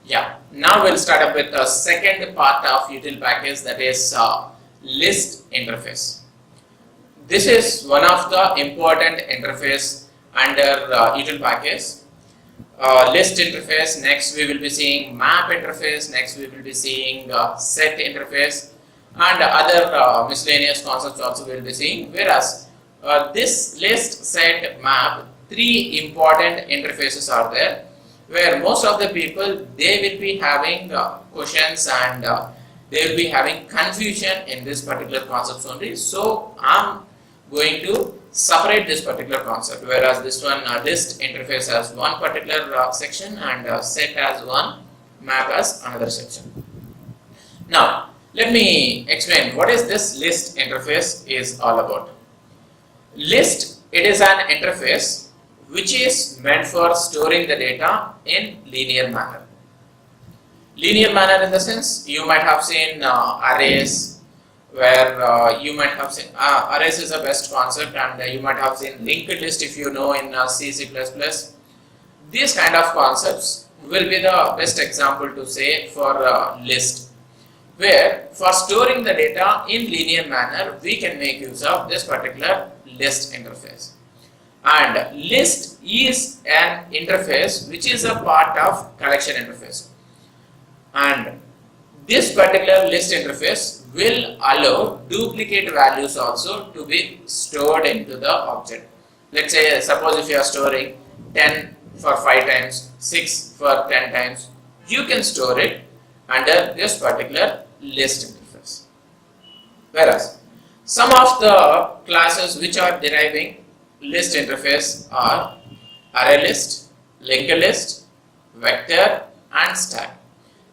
Yeah, now we'll start up with the second part of util package, that is list interface. This is one of the important interface under util package. List interface, next we will be seeing map interface, next we will be seeing set interface, and other miscellaneous concepts also we will be seeing. Whereas this list, set, map, three important interfaces are there, where most of the people they will be having questions and they will be having confusion in this particular concepts only. So I'm going to separate this particular concept, whereas this one list interface has one particular section and set as one, map as another section. Now let me explain what is this list interface is all about. List, it is an interface which is meant for storing the data in linear manner. Linear manner in the sense, you might have seen arrays, where you might have seen arrays is the best concept, and you might have seen LinkedList if you know in C, C++. These kind of concepts will be the best example to say for list, where for storing the data in linear manner we can make use of this particular list interface. And list is an interface which is a part of collection interface, and this particular list interface will allow duplicate values also to be stored into the object. Let's say, suppose if you are storing 10 for 5 times, 6 for 10 times, you can store it under this particular list interface. Whereas some of the classes which are deriving list interface are ArrayList, LinkedList, Vector and Stack.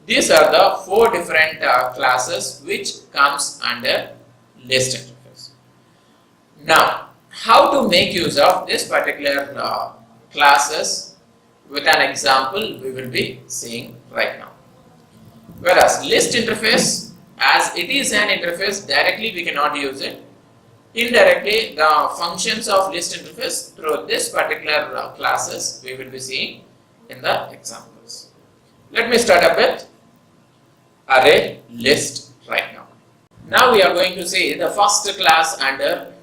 These are the 4 different classes which comes under list interface. Now, how to make use of this particular classes with an example we will be seeing right now. Whereas list interface, as it is an interface, directly we cannot use it. Indirectly, the functions of list interface through this particular classes we will be seeing in the examples. Let me start up with ArrayList right now. Now we are going to see the first class under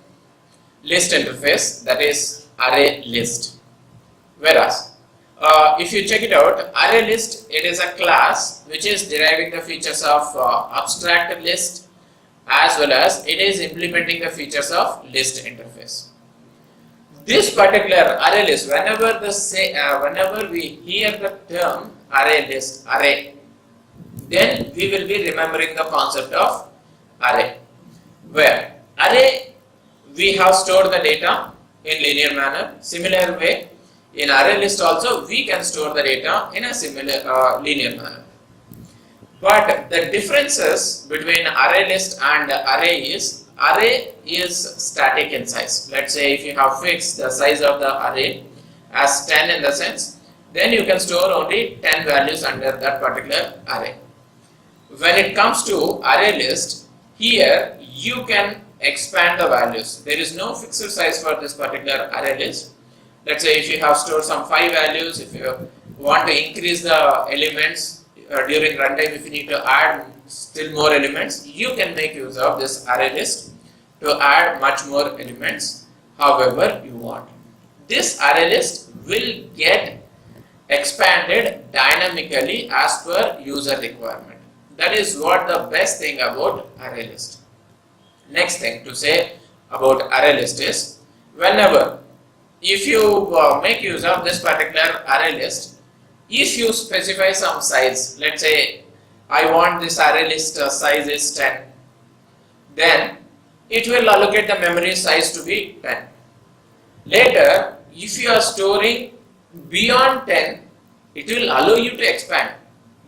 list interface, that is ArrayList. Whereas if you check it out, ArrayList, it is a class which is deriving the features of abstract list, as well as it is implementing the features of list interface. This particular ArrayList, whenever we hear the term ArrayList, array, then we will be remembering the concept of array, where array we have stored the data in linear manner. Similar way, in ArrayList also we can store the data in a similar linear manner. But the differences between ArrayList and array is static in size. Let's say if you have fixed the size of the array as 10 in the sense, then you can store only 10 values under that particular array. When it comes to ArrayList, here you can expand the values. There is no fixed size for this particular ArrayList. Let's say if you have stored some 5 values, if you want to increase the elements during runtime, if you need to add still more elements, you can make use of this ArrayList to add much more elements however you want. This ArrayList will get expanded dynamically as per user requirement. That is what the best thing about ArrayList. Next thing to say about ArrayList is, whenever if you make use of this particular ArrayList, if you specify some size, let's say I want this ArrayList size is 10, then it will allocate the memory size to be 10. Later, if you are storing beyond 10, it will allow you to expand.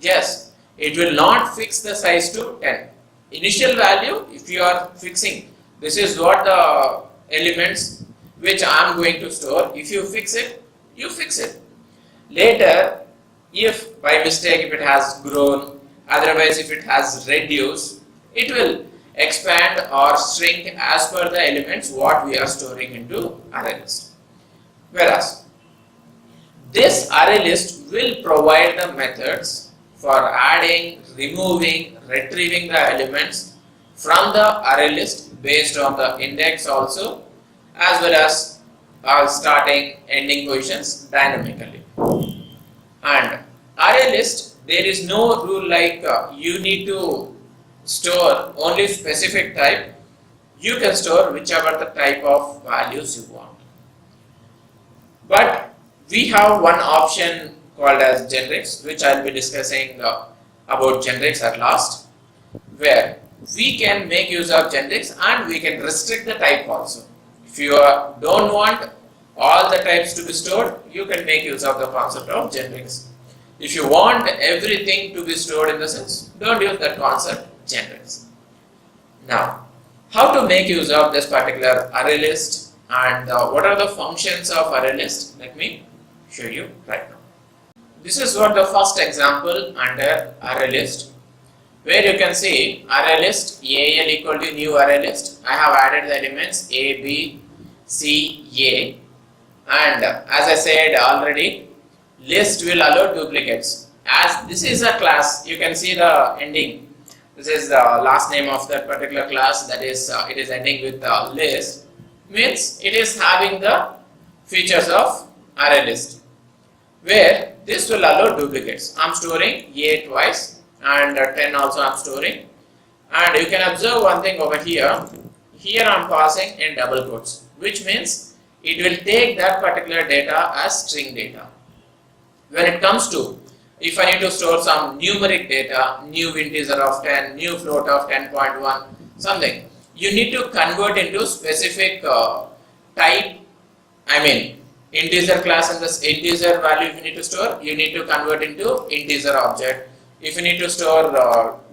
Yes, it will not fix the size to 10. Initial value, if you are fixing, this is what the elements which I am going to store, if you fix it, you fix it. Later, if by mistake if it has grown, otherwise if it has reduced, it will expand or shrink as per the elements what we are storing into ArrayList. Whereas this ArrayList will provide the methods for adding, removing, retrieving the elements from the array list based on the index also, as well as starting ending positions dynamically. And array list, there is no rule like you need to store only specific type. You can store whichever the type of values you want. But we have one option called as generics, which I will be discussing about generics at last, where we can make use of generics and we can restrict the type also. If you don't want all the types to be stored, you can make use of the concept of generics. If you want everything to be stored in the sense, don't use that concept, generics. Now, how to make use of this particular array list and what are the functions of array list? Let me show you right now. This is what the first example under array list, where you can see array list AL equal to new array list. I have added the elements A, B, C, A, and as I said already, list will allow duplicates. As this is a class, you can see the ending. This is the last name of that particular class, that is it is ending with list, means it is having the features of array list, where this will allow duplicates. I am storing A twice and 10 also I am storing, and you can observe one thing over here. Here I am passing in double quotes, which means it will take that particular data as string data. When it comes to, if I need to store some numeric data, new integer of 10, new float of 10.1, something, you need to convert into specific type, I mean integer class, and this integer value if you need to store, you need to convert into integer object. If you need to store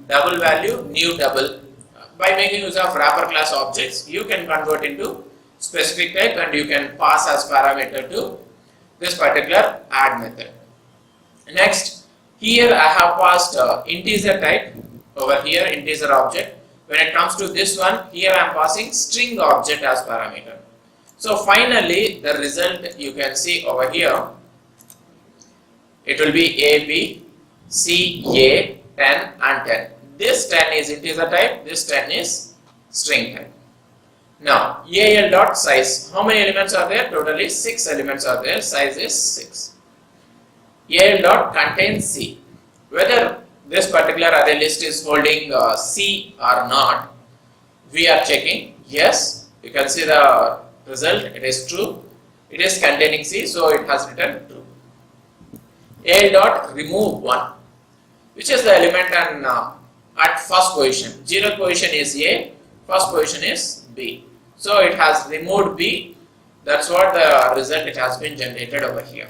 double value, new double. By making use of wrapper class objects, you can convert into specific type and you can pass as parameter to this particular add method. Next, here I have passed integer type over here, integer object. When it comes to this one, here I am passing string object as parameter. So finally, the result you can see over here, it will be A, B, C, A, 10 and 10. This 10 is integer type, this 10 is string type. Now, AL dot size, how many elements are there? Totally 6 elements are there, size is 6. AL dot contains C. Whether this particular array list is holding C or not, we are checking. Yes, you can see the result, it is true. It is containing C, so it has written true. AL dot remove 1, which is the element and at first position. 0th position is A, first position is B. So it has removed B. That's what the result it has been generated over here.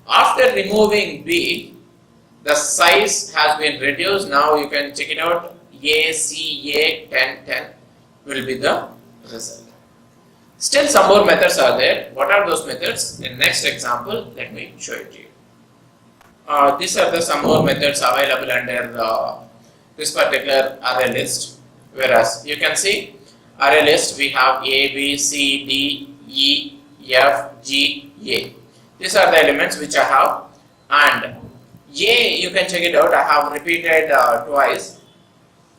After removing B, the size has been reduced. Now you can check it out. A, C, A, 10, 10 will be the result. Still some more methods are there. What are those methods? In next example, let me show it to you. These are the some more methods available under this particular array list. Whereas you can see array list, we have A, B, C, D, E, F, G, A. These are the elements which I have, and A, you can check it out, I have repeated twice.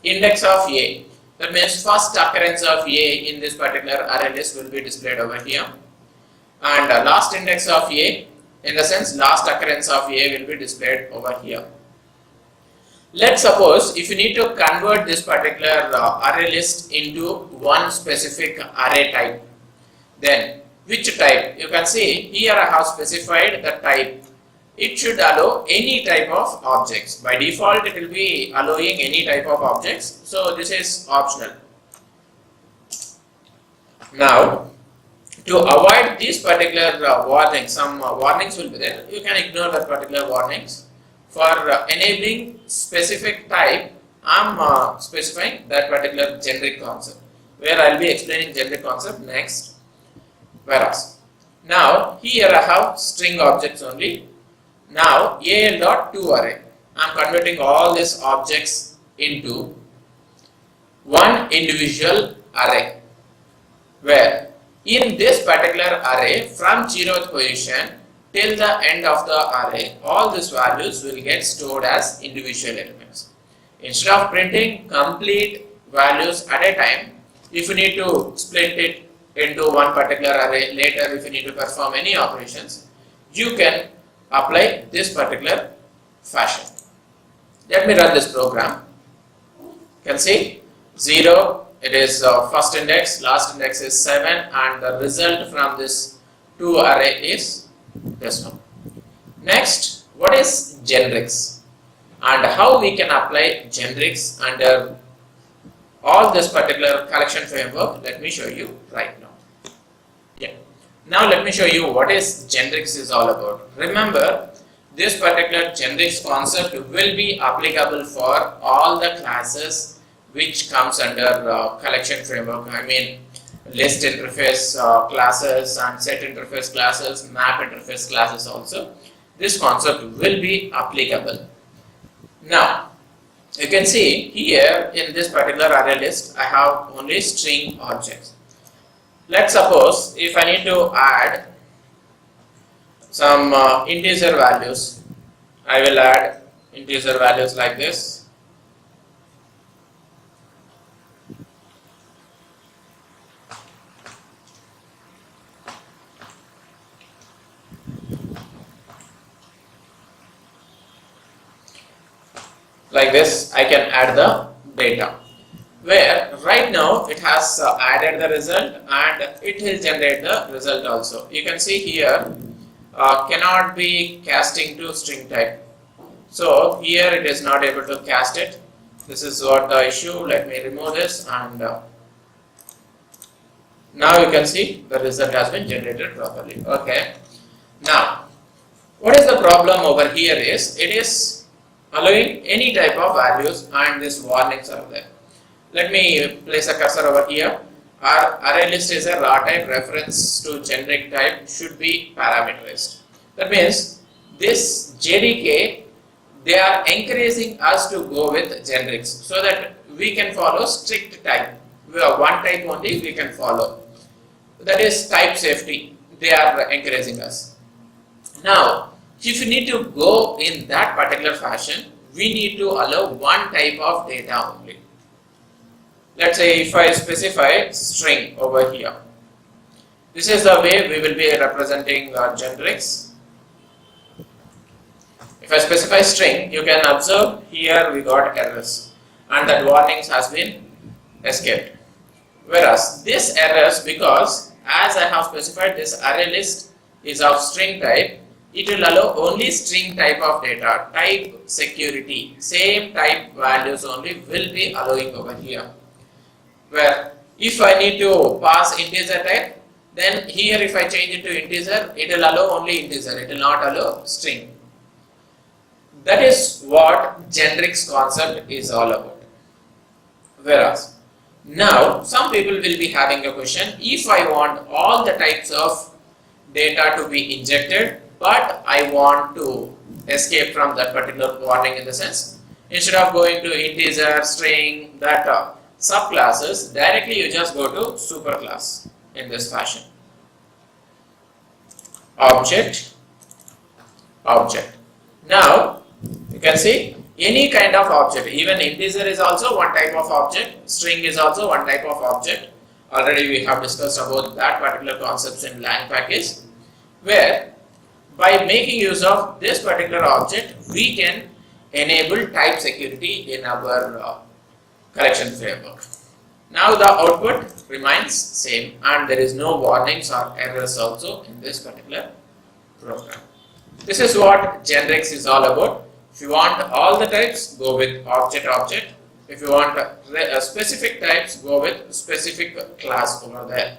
Index of A, that means first occurrence of A in this particular array list will be displayed over here, and last index of A, in the sense last occurrence of A will be displayed over here. Let's suppose if you need to convert this particular array list into one specific array type, then which type? You can see here I have specified the type. It should allow any type of objects. By default it will be allowing any type of objects, so this is optional. Now, to avoid these particular warnings, some warnings will be there, you can ignore that particular warnings. For enabling specific type, I am specifying that particular generic concept, where I will be explaining generic concept next. Whereas, now here I have string objects only. Now AL dot to array, I am converting all these objects into one individual array, where in this particular array from 0th position till the end of the array, all these values will get stored as individual elements. Instead of printing complete values at a time, if you need to split it into one particular array later, if you need to perform any operations, you can apply this particular fashion. Let me run this program. You can see 0, it is first index, last index is 7, and the result from this 2 array is this one. Next, what is generics and how we can apply generics under all this particular collection framework? Let me show you right now. Yeah. Now let me show you what is generics is all about. Remember, this particular generics concept will be applicable for all the classes which comes under collection framework. I mean, list interface classes and set interface classes, map interface classes also. This concept will be applicable. Now, you can see here in this particular array list, I have only string objects. Let's suppose if I need to add some integer values, I will add integer values like this. Like this, I can add the data, where right now it has added the result and it will generate the result also. You can see here cannot be casting to string type. So here it is not able to cast it. This is what the issue. Let me remove this, and now you can see the result has been generated properly. Okay. Now, what is the problem over here is it is allowing any type of values and these warnings are there. Let me place a cursor over here. Our array list is a raw type, reference to generic type should be parameterized. That means this JDK, they are encouraging us to go with generics so that we can follow strict type. We have one type only we can follow. That is type safety. They are encouraging us. Now, if you need to go in that particular fashion, we need to allow one type of data only. Let's say if I specify string over here. This is the way we will be representing generics. If I specify string, you can observe here we got errors and that warnings has been escaped. Whereas this errors, because as I have specified this array list is of string type, it will allow only string type of data, type security, same type values only will be allowing over here. Where if I need to pass integer type, then here if I change it to integer, it will allow only integer, it will not allow string. That is what generics concept is all about. Whereas now some people will be having a question, if I want all the types of data to be injected, but I want to escape from that particular warning, in the sense, instead of going to integer, string, data, subclasses, directly you just go to superclass in this fashion. Object, object. Now, you can see any kind of object, even integer is also one type of object, string is also one type of object. Already we have discussed about that particular concepts in lang package, where by making use of this particular object, we can enable type security in our collection framework. Now the output remains same and there is no warnings or errors also in this particular program. This is what generics is all about. If you want all the types, go with object object. If you want specific types, go with specific class over there.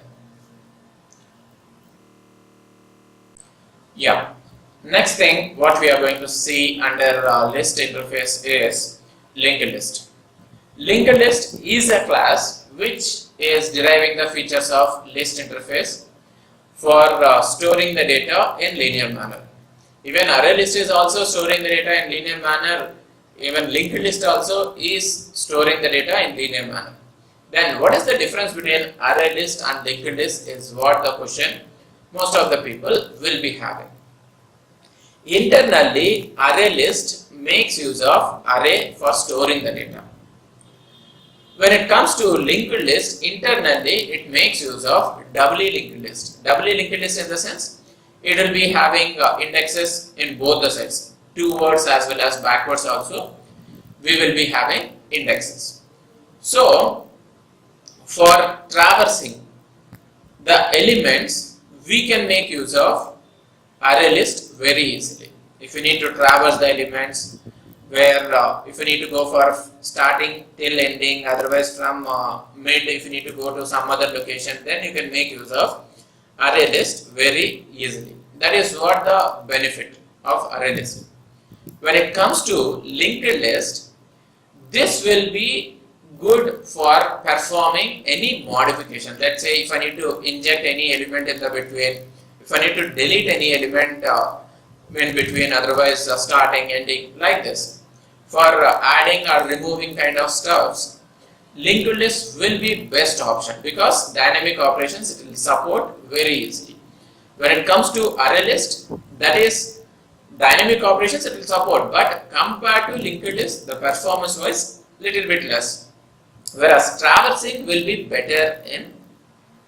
Yeah. Next thing what we are going to see under list interface is LinkedList. LinkedList is a class which is deriving the features of list interface for storing the data in linear manner. Even ArrayList is also storing the data in linear manner. Even LinkedList also is storing the data in linear manner. Then what is the difference between ArrayList and LinkedList is what the question most of the people will be having. Internally, ArrayList makes use of array for storing the data. When it comes to linked list, internally it makes use of doubly linked list. Doubly linked list in the sense it will be having indexes in both the sides, towards as well as backwards also. We will be having indexes. So, for traversing the elements, we can make use of ArrayList very easily. If you need to traverse the elements, where if you need to go for starting till ending, otherwise from mid, if you need to go to some other location, then you can make use of ArrayList very easily. That is what the benefit of ArrayList. When it comes to linked list, this will be good for performing any modification. Let's say if I need to inject any element in the between, if I need to delete any element in between, otherwise starting, ending, like this. For adding or removing kind of stuffs, linked list will be best option because dynamic operations it will support very easily. When it comes to ArrayList, that is dynamic operations it will support, but compared to linked list, the performance wise little bit less. Whereas traversing will be better in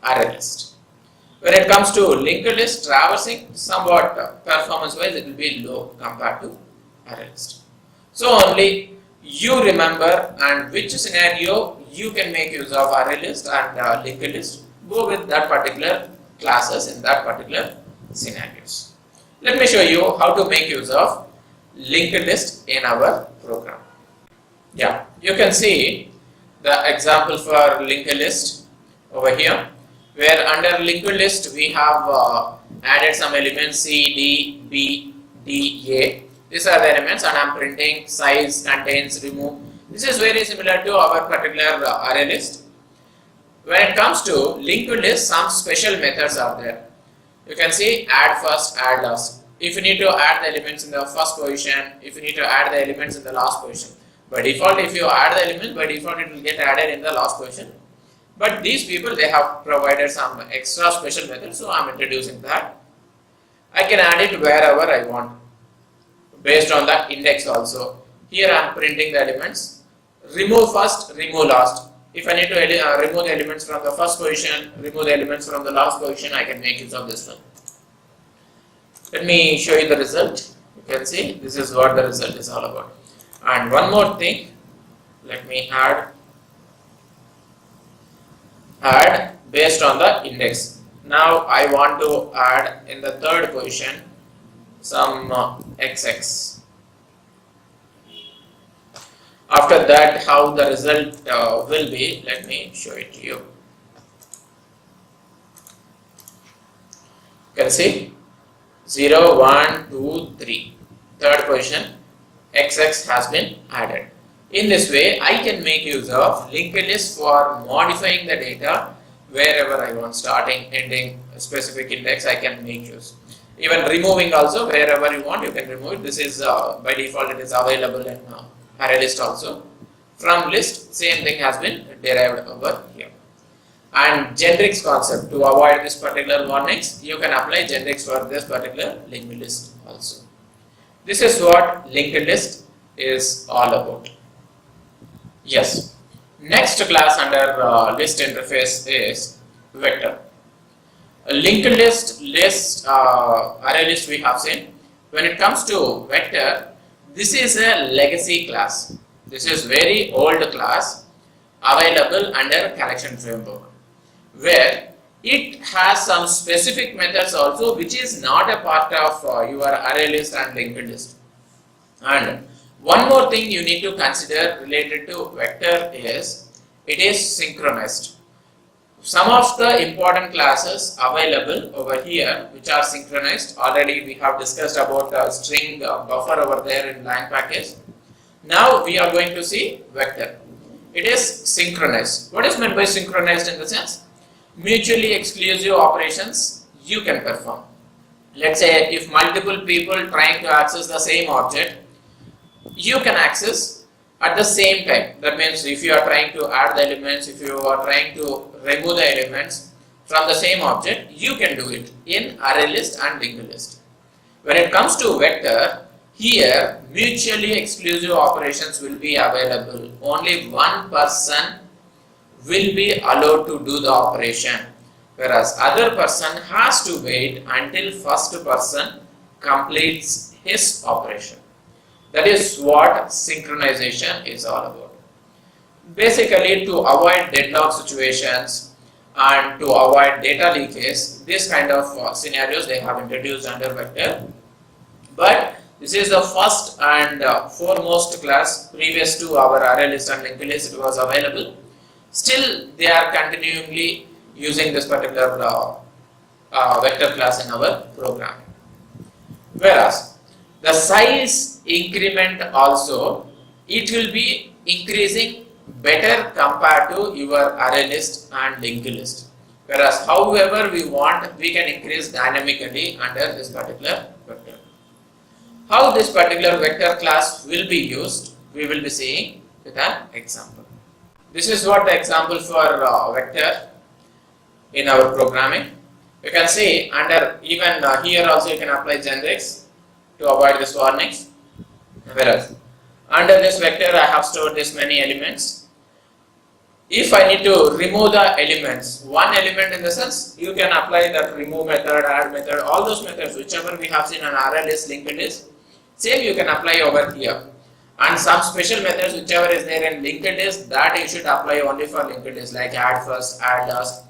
ArrayList. When it comes to linked list, traversing somewhat performance wise it will be low compared to ArrayList. So only you remember and which scenario you can make use of ArrayList and linked list. Go with that particular classes in that particular scenarios. Let me show you how to make use of linked list in our program. Yeah, you can see the example for linked list over here, where under linked list we have added some elements C, D, B, D, A. These are the elements and I am printing size, contains, remove. This is very similar to our particular array list. When it comes to linked list, some special methods are there. You can see add first, add last. If you need to add the elements in the first position, if you need to add the elements in the last position. By default, if you add the elements, by default it will get added in the last position. But these people, they have provided some extra special methods, so I am introducing that. I can add it wherever I want, based on the index also. Here I am printing the elements. Remove first, remove last. If I need to remove the elements from the first position, remove the elements from the last position, I can make use of this one. Let me show you the result. You can see this is what the result is all about. And one more thing, let me add based on the index. Now I want to add in the third position some XX. After that, how the result will be, let me show it to you. You can see 0, 1, 2, 3. Third position, XX has been added. In this way, I can make use of linked list for modifying the data wherever I want, starting, ending, a specific index, I can make use. Even removing also, wherever you want, you can remove it. This is by default, it is available in ArrayList also. From list, same thing has been derived over here. And generics concept, to avoid this particular warnings, you can apply generics for this particular linked list also. This is what linked list is all about. Yes. Next class under list interface is vector. A linked list, array list we have seen. When it comes to vector, this is a legacy class. This is very old class available under collection framework, where it has some specific methods also which is not a part of your array list and linked list. And one more thing you need to consider related to vector is it is synchronized. Some of the important classes available over here which are synchronized, already we have discussed about string buffer over there in lang package. Now we are going to see vector. It is synchronized. What is meant by synchronized in the sense? Mutually exclusive operations you can perform. Let's say if multiple people trying to access the same object, you can access at the same time. That means if you are trying to add the elements, if you are trying to remove the elements from the same object, you can do it in ArrayList and linked list. When it comes to vector, here mutually exclusive operations will be available. Only one person will be allowed to do the operation, whereas other person has to wait until first person completes his operation. That is what synchronization is all about. Basically, to avoid deadlock situations and to avoid data leakage, this kind of scenarios they have introduced under vector. But this is the first and foremost class. Previous to our ArrayList and LinkedList, it was available. Still, they are continually using this particular vector class in our program. Whereas the size increment also, it will be increasing better compared to your ArrayList and LinkedList. Whereas however we want, we can increase dynamically under this particular vector. How this particular vector class will be used, we will be seeing with an example. This is what the example for vector in our programming. You can see under even here also you can apply generics to avoid this warnings. Whereas under this vector I have stored this many elements. If I need to remove the elements, one element in the sense, you can apply that remove method, add method, all those methods whichever we have seen on ArrayList, LinkedList, same you can apply over here. And some special methods whichever is there in LinkedList, that you should apply only for LinkedList, like add first, add last,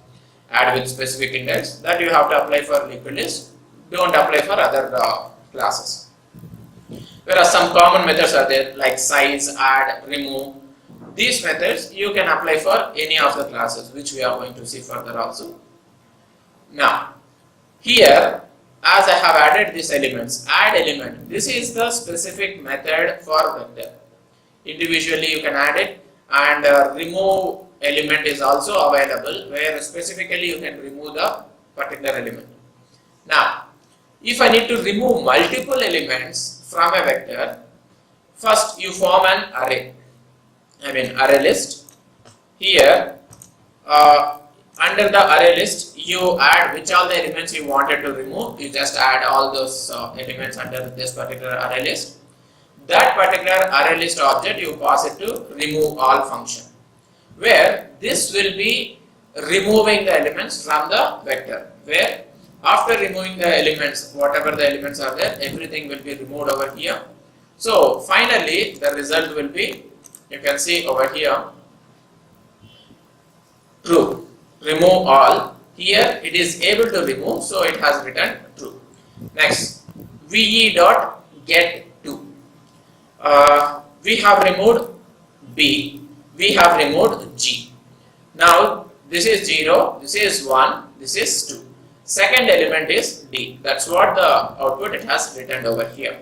add with specific index, that you have to apply for LinkedList, don't apply for other classes. Whereas some common methods are there like size, add, remove. These methods you can apply for any of the classes, which we are going to see further also. Now, here as I have added these elements, add element, this is the specific method for vector. Individually you can add it, and remove element is also available, where specifically you can remove the particular element. Now, if I need to remove multiple elements from a vector, first you form an array. Array list. Here under the array list you add which all the elements you wanted to remove. You just add all those elements under this particular array list. That particular array list object you pass it to remove all function, where this will be removing the elements from the vector, where after removing the elements, whatever the elements are there, everything will be removed over here. So finally the result will be, you can see over here, true, remove all. Here it is able to remove, so it has written true. Next, ve.get to. We have removed B, we have removed G. Now this is 0, this is 1, this is 2. Second element is D. That's what the output it has written over here.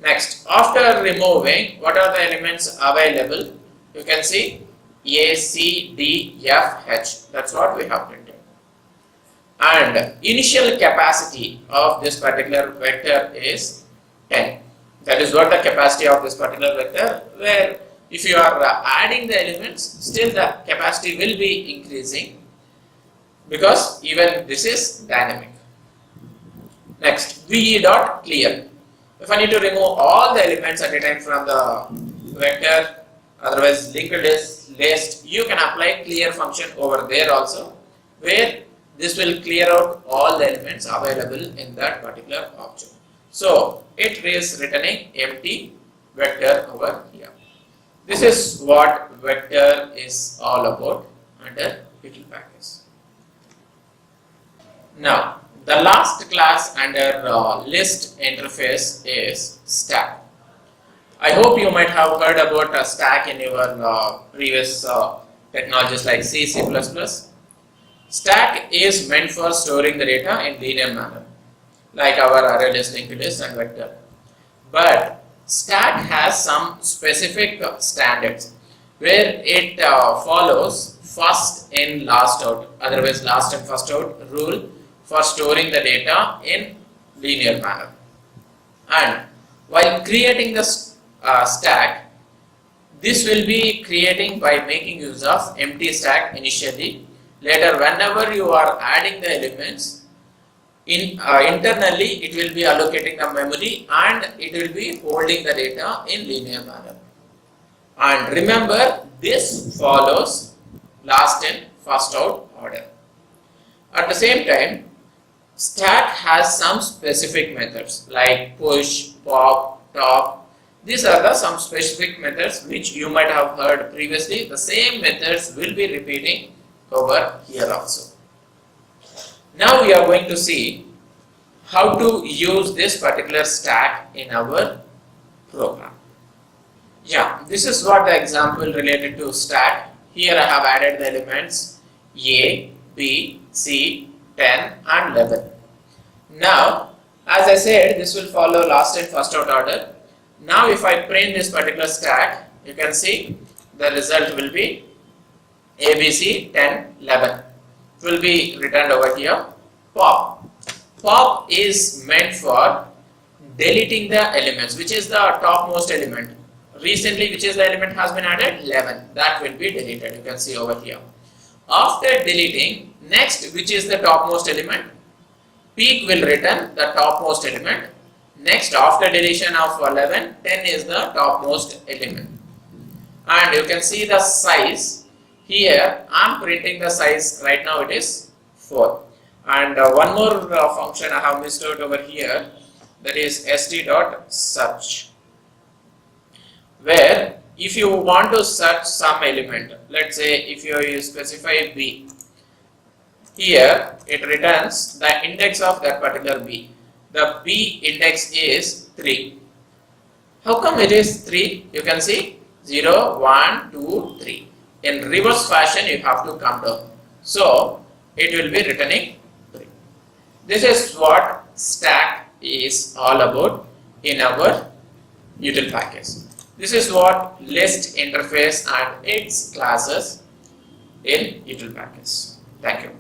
Next, after removing, what are the elements available? You can see A, C, D, F, H. That's what we have printed. And initial capacity of this particular vector is 10. That is what the capacity of this particular vector, where if you are adding the elements, still the capacity will be increasing, because even this is dynamic. Next, ve.clear. If I need to remove all the elements at a time from the vector, otherwise LinkedList, you can apply clear function over there also, where this will clear out all the elements available in that particular object. So it is returning empty vector over here. This is what vector is all about under util package. Now, the last class under list interface is stack. I hope you might have heard about a stack in your previous technologies like C, C++. Stack is meant for storing the data in linear manner, like our ArrayList, LinkedList and vector. But stack has some specific standards where it follows first in last out, otherwise last in first out rule for storing the data in linear manner. And while creating the stack, this will be creating by making use of empty stack initially. Later, whenever you are adding the elements, Internally it will be allocating the memory and it will be holding the data in linear manner. And remember, this follows last in first out order. At the same time, stack has some specific methods like push, pop, top. These are some specific methods which you might have heard previously. The same methods will be repeating over here also. Now we are going to see how to use this particular stack in our program. Yeah, this is what the example related to stack. Here I have added the elements A, B, C, 10 and 11. Now, as I said, this will follow last in first out order. Now if I print this particular stack, you can see the result will be ABC 10, 11. It will be returned over here. Pop. Pop is meant for deleting the elements, which is the topmost element. Recently, which is the element has been added? 11. That will be deleted. You can see over here. After deleting, next, which is the topmost element? Peak will return the topmost element. Next, after deletion of 11, 10 is the topmost element. And you can see the size. Here, I am printing the size. Right now, it is 4. And one more function I have missed out over here. That is st.search. Where if you want to search some element, let's say if you specify B, here it returns the index of that particular B. The B index is 3. How come it is 3? You can see 0, 1, 2, 3. In reverse fashion you have to come down. So it will be returning 3. This is what stack is all about in our util package. This is what list interface and its classes in util package. Thank you.